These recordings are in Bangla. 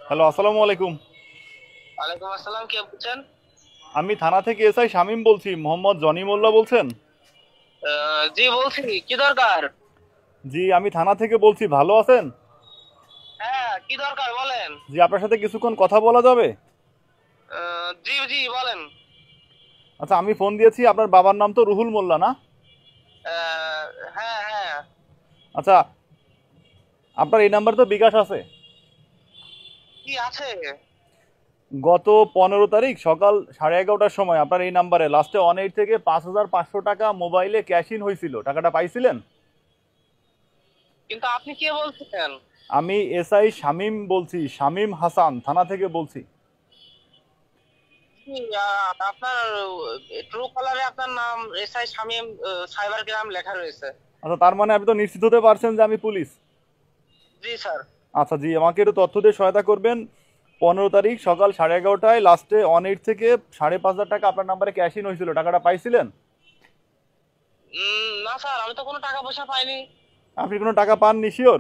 হ্যালো, আসসালামু আলাইকুম। ওয়ালাইকুম আসসালাম, কে বলছেন? আমি থানা থেকে এসআই শামীম বলছি। মোহাম্মদ জনি মোল্লা বলছেন? জি বলছি, কি দরকার? জি, আমি থানা থেকে বলছি। ভালো আছেন? হ্যাঁ, কি দরকার বলেন। জি, আপনার সাথে কিছুক্ষণ কথা বলা যাবে? জি জি বলেন। আচ্ছা, আমি ফোন দিয়েছি, আপনার বাবার নাম তো রুহুল মোল্লা না? আহ, হ্যাঁ হ্যাঁ। আচ্ছা, আপনার এই নাম্বার তো বিকাশ আছে? কি আছে? গত 15 তারিখ সকাল 11:30টার সময় আপনার এই নাম্বারে লাস্টে 18 থেকে 5,500 টাকা মোবাইলে ক্যাশ ইন হয়েছিল। টাকাটা পাইছিলেন? কিন্তু আপনি কে বলছেন? আমি এসআই শামীম বলছি, শামীম হাসান, থানা থেকে বলছি। কি, আপনার ট্রু কলারে আপনার নাম এসআই শামীম সাইবার ক্রাইম লেখা রয়েছে। আচ্ছা, তার মানে আপনি তো নিশ্চিত হতে পারছেন যে আমি পুলিশ? জি স্যার। আচ্ছা জি, আমাকে একটু তথ্য দিয়ে সহায়তা করবেন। 15 তারিখ সকাল 11:30টায় লাস্টে 18 থেকে 5,500 টাকা আপনার নাম্বারে ক্যাশ ইন হয়েছিল। টাকাটা পাইছিলেন? না স্যার, আমি তো কোনো টাকা পয়সা পাইনি। আপনি কোনো টাকা পাননি, শিওর?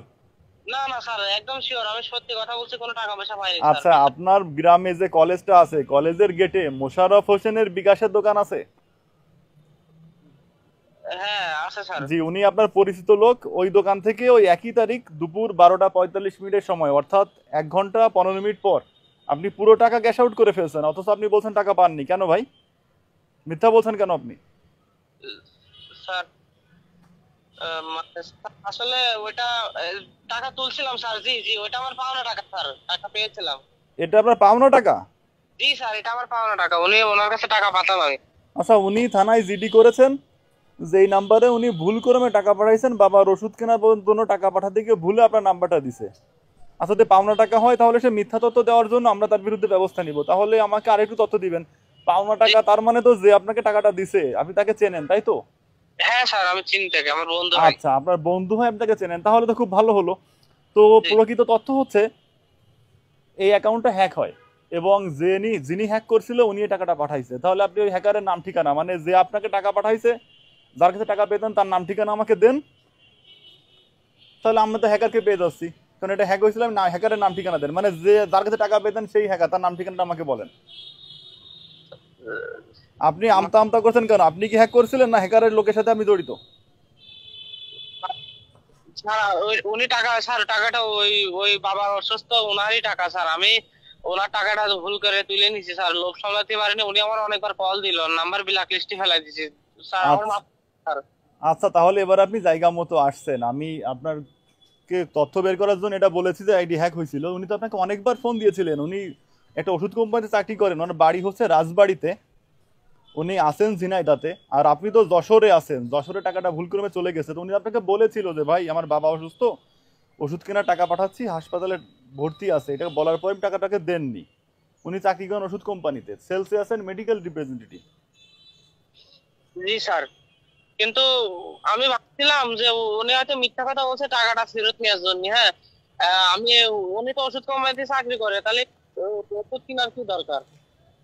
না না স্যার, একদম শিওর, আমি সত্যি কথা বলছি, কোনো টাকা পয়সা পাইনি স্যার, আচ্ছা, বিশ্বাস। আপনার গ্রামে যে কলেজটা আছে, কলেজের গেটে মোশাররফ হোসেনের বিকাশের দোকান আছে? হ্যাঁ আছে স্যার। জি, উনি আপনার পরিচিত লোক। ওই দোকান থেকে ওই একই তারিখ দুপুর 12টা 45 মিনিটের সময়, অর্থাৎ 1 ঘন্টা 15 মিনিট পর আপনি পুরো টাকা ক্যাশ আউট করে ফেলছেন, অথচ আপনি বলছেন টাকা পাননি। কেন ভাই? মিথ্যা বলছেন কেন আপনি? স্যার, মানে আসলে ওইটা আহ, টাকা তুলছিলাম স্যার। জি জি, ওইটা আমার পাওনা টাকা স্যার, টাকা পেয়েছিলাম। এটা আপনার পাওনা টাকা? জি স্যার, এটা আমার পাওনা টাকা, উনি ওনার কাছে টাকা পাতাম আমি। আচ্ছা, উনি থানায় জিডি করেছেন যেই নাম্বারে উনি ভুল ক্রমে টাকা পাঠাইছেন, বাবার ওষুধ কেনার জন্য টাকা পাঠাতে গিয়ে ভুলে আপনার নাম্বারটা দিছে। আচ্ছা, যদি পাওনা টাকা হয় তাহলে সে মিথ্যা তথ্য দেওয়ার জন্য আমরা তার বিরুদ্ধে ব্যবস্থা নিব। তাহলে আমাকে আরেকটু তথ্য দিবেন। পাওনা জি। টাকা তার মানে তো যে আপনাকে টাকাটা দিছে আপনি তাকে চেনেন, তাই তো? হ্যাঁ স্যার, আমি চিনি তাকে, আমার বন্ধু হয়। আচ্ছা, আপনার বন্ধু হয়, আপনি তাকে চেনেন, তাহলে তো খুব ভালো হলো। তো জি। প্রকৃত তথ্য হচ্ছে এই অ্যাকাউন্টটা হ্যাক হয় এবং যিনি যিনি হ্যাক করছিল উনি এই টাকাটা পাঠাইছে। তাহলে আপনি ওই হ্যাকারের নাম ঠিকানা, মানে যে আপনাকে টাকা পাঠাইছে, যার কাছে টাকা পেতেন তার নাম ঠিকানা আমাকে দেন। তাহলে আমরা তো হ্যাকারকে পেয়ে যাচ্ছি। কারণ এটা হ্যাক হয়েছিল, আমি না হ্যাকারের নাম ঠিকানা দেন, মানে যে যার কাছে টাকা পেতেন সেই হ্যাকার, তার নাম ঠিকানাটা আমাকে বলেন। আপনি আমতা আমতা করছেন কেন? আপনি কি হ্যাক করছিলেন না হ্যাকারের লোকের সাথে আমি জড়িত? স্যার, উনি টাকা স্যার, টাকাটা ওই ওই বাবা অসুস্থ, ওনারই টাকা স্যার। আমি ওনার টাকাটা ভুল করে তুলে নিছি স্যার, লোভ সামলাতে পারিনি। উনি আমার অনেকবার কল দিল, নাম্বার ব্ল্যাক লিস্টে ফেলাই দিছি স্যার, আমার আচ্ছা মাফ স্যার। আচ্ছা, তাহলে এবার আপনি জায়গা মতো আসছেন। আমি আপনাকে তথ্য বের করার জন্য এটা বলেছি যে আইডি হ্যাক হয়েছিল। উনি তো আপনাকে অনেকবার ফোন দিয়েছিলেন। উনি একটা ওষুধ কোম্পানিতে চাকরি করেন, ওনার বাড়ি হচ্ছে রাজবাড়িতে, উনি আসেন ঝিনাইদাতে, আর আপনি তো যশোরে আছেন। যশোরে টাকাটা ভুল ক্রমে চলে গেছে, তো উনি আপনাকে বলেছিল যে ভাই আমার বাবা অসুস্থ, ওষুধ কেনার টাকা পাঠাচ্ছি, হাসপাতালে ভর্তি আছে। এটা বলার পরে টাকাটাকে দেননি। উনি চাকরি করেন ওষুধ কোম্পানিতে, সেলসে আছেন, মেডিকেল রিপ্রেজেন্টেটিভ। জি স্যার, কিন্তু আমি ভাবছিলাম যে উনি হয়তো মিথ্যা কথা বলছে টাকাটা ফেরত নেওয়ার জন্য। হ্যাঁ, আমি, উনি তো ওষুধ কোম্পানিতে চাকরি করে, তাহলে ওষুধ কেনার কি দরকার?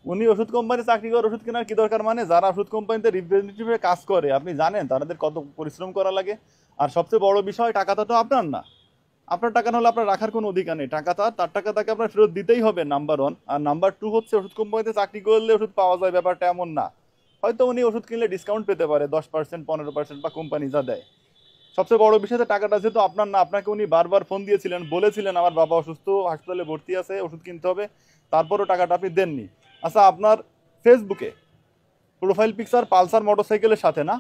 উনি ওষুধ কোম্পানি চাকরি করে, ওষুধ কেনার কি দরকার? মানে যারা ওষুধ কোম্পানিতে রিপ্রেজেন্টেটিভে কাজ করে আপনি জানেন তাদের কত পরিশ্রম করা লাগে। আর সবচেয়ে বড় বিষয়, টাকাটা তো আপনার না। আপনার টাকা না হলে আপনার রাখার কোনো অধিকার নেই। টাকা তার টাকা তাকে আপনার ফেরত দিতেই হবে, নাম্বার ওয়ান। আর নাম্বার টু হচ্ছে, ওষুধ কোম্পানিতে চাকরি করলে ওষুধ পাওয়া যায় ব্যাপারটা এমন না। হয়তো উনি ওষুধ কিনলে ডিসকাউন্ট পেতে পারে 10%, 15%, বা কোম্পানি যা দেয়। সবচেয়ে বড় বিষয় যে টাকাটা যেহেতু আপনার না, আপনাকে উনি বারবার ফোন দিয়েছিলেন, বলেছিলেন আমার বাবা অসুস্থ, হাসপাতালে ভর্তি আছে, ওষুধ কিনতে হবে, তারপরও টাকাটা আপনি দেননি। আচ্ছা, আপনার ফেসবুকে প্রোফাইল পিকচার পালসার মোটরসাইকেলের সাথে না?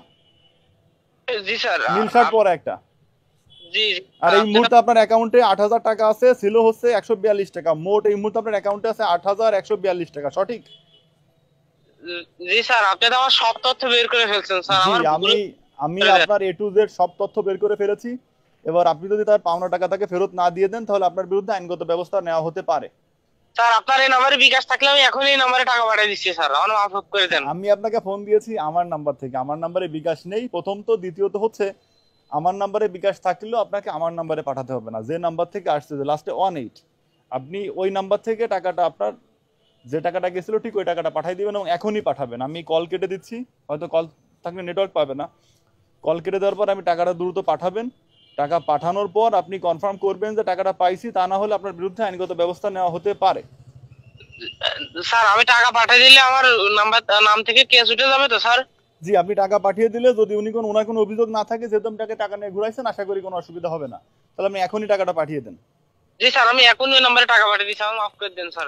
জি স্যার। নীল শার্ট পরা একটা। জি জি, আর এই আপনি, মুহূর্তে আপনার অ্যাকাউন্টে 8,000 টাকা আছে, ছিল হচ্ছে 142 টাকা। মোট এই মুহূর্তে আপনার অ্যাকাউন্টে আছে 8,142 টাকা, সঠিক? জি স্যার, আপনি তো আমার সব তথ্য বের করে ফেলছেন স্যার, জি, আমার ভুল আমি আমি করে দেন। আপনার A to Z সব তথ্য বের করে ফেলেছি। এবার আপনি যদি তার পাওনা টাকা তাকে ফেরত না দিয়ে দেন তাহলে আপনার বিরুদ্ধে আইনগত ব্যবস্থা নেওয়া হতে পারে। স্যার, আপনার এই নাম্বারে বিকাশ থাকলে আমি এখন এই নাম্বারে টাকা পাঠিয়ে দিচ্ছি স্যার, আমার মাফ করে দেন। আমি আপনাকে ফোন দিয়েছি আমার নাম্বার থেকে, আমার নাম্বারে বিকাশ নেই প্রথম। তো দ্বিতীয়ত হচ্ছে, আমার নাম্বারে বিকাশ থাকলেও আপনাকে আমার নাম্বারে পাঠাতে হবে না। যে নাম্বার থেকে আসছে, যে লাস্টে 18, আপনি ওই নাম্বার থেকে টাকাটা আপনার, যে টাকাটা গেছিল ঠিক ওই টাকাটা পাঠিয়ে দিবেন এবং এখনই পাঠাবেন। আমি কল কেটে দিচ্ছি, হয়তো কল থাকলে নেটওয়ার্ক পাবে না। কল কেটে দেওয়ার পর আমি টাকাটা দ্রুত পাঠাবেন। টাকা পাঠানোর পর আপনি কনফার্ম করবেন যে টাকাটা পাইছি, তা না হলে আপনার বিরুদ্ধে আইনগত ব্যবস্থা নেওয়া হতে পারে। স্যার আমি টাকা পাঠিয়ে দিলে আমার নাম থেকে কেস উঠে যাবে তো স্যার? জি, আপনি টাকা পাঠিয়ে দিলে যদি ওনার কোনো অভিযোগ না থাকে যেহেতু আপনি তাকে টাকা নিয়ে ঘুরাইছেন, আশা করি কোনো অসুবিধা হবে না। তাহলে আপনি এখনই টাকাটা পাঠিয়ে দেন। জি স্যার, আমি এখনই ওই নাম্বারে টাকা পাঠিয়ে দিচ্ছি, আমার মাফ করে দেন স্যার।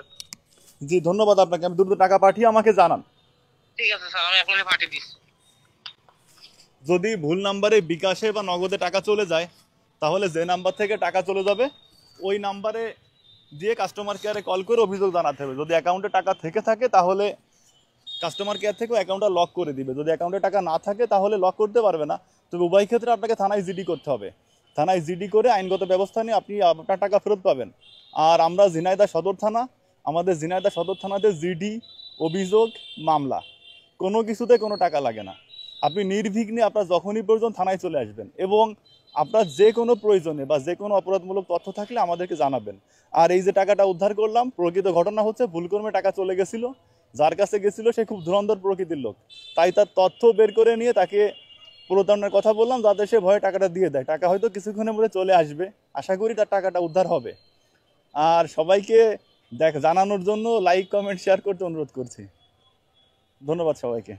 জি, ধন্যবাদ আপনাকে। আমি দ্রুত টাকা পাঠিয়ে আমাকে জানান। ঠিক আছে স্যার, আমি এখনই পাঠিয়ে দিচ্ছি। যদি ভুল নাম্বারে বিকাশে বা নগদে টাকা চলে যায়, তাহলে যে নাম্বার থেকে টাকা চলে যাবে ওই নাম্বারে দিয়ে কাস্টমার কেয়ারে কল করে অভিযোগ জানাতে হবে। যদি অ্যাকাউন্টে টাকা থেকে থাকে তাহলে কাস্টমার কেয়ার থেকে অ্যাকাউন্টটা লক করে দিবে। যদি অ্যাকাউন্টে টাকা না থাকে তাহলে লক করতে পারবে না। তবে উভয় ক্ষেত্রে আপনাকে থানায় জিডি করতে হবে। থানায় জিডি করে আইনগত ব্যবস্থা নিয়ে আপনি আপনার টাকা ফেরত পাবেন। আর আমরা ঝিনাইদহ সদর থানা, আমাদের ঝিনাইদহ সদর থানাতে জিডি, অভিযোগ, মামলা কোনো কিছুতে কোনো টাকা লাগে না। আপনি নির্বিঘ্নে আপনার যখনই প্রয়োজন থানায় চলে আসবেন এবং আপনার যে কোনো প্রয়োজনে বা যে কোনো অপরাধমূলক তথ্য থাকলে আমাদেরকে জানাবেন। আর এই যে টাকাটা উদ্ধার করলাম, প্রকৃত ঘটনা হচ্ছে ভুলক্রমে টাকা চলে গেছিল, যার কাছে গেছিল সে খুব ধুরন্ধর প্রকৃতির লোক, তাই তার তথ্য বের করে নিয়ে তাকে প্রতারণার কথা বললাম যাতে সে ভয়ে টাকাটা দিয়ে দেয়। টাকা হয়তো কিছুক্ষণের মধ্যে চলে আসবে, আশা করি তার টাকাটা উদ্ধার হবে। আর সবাইকে জানানোর জন্য লাইক, কমেন্ট, শেয়ার করতে অনুরোধ করছি। ধন্যবাদ সবাইকে।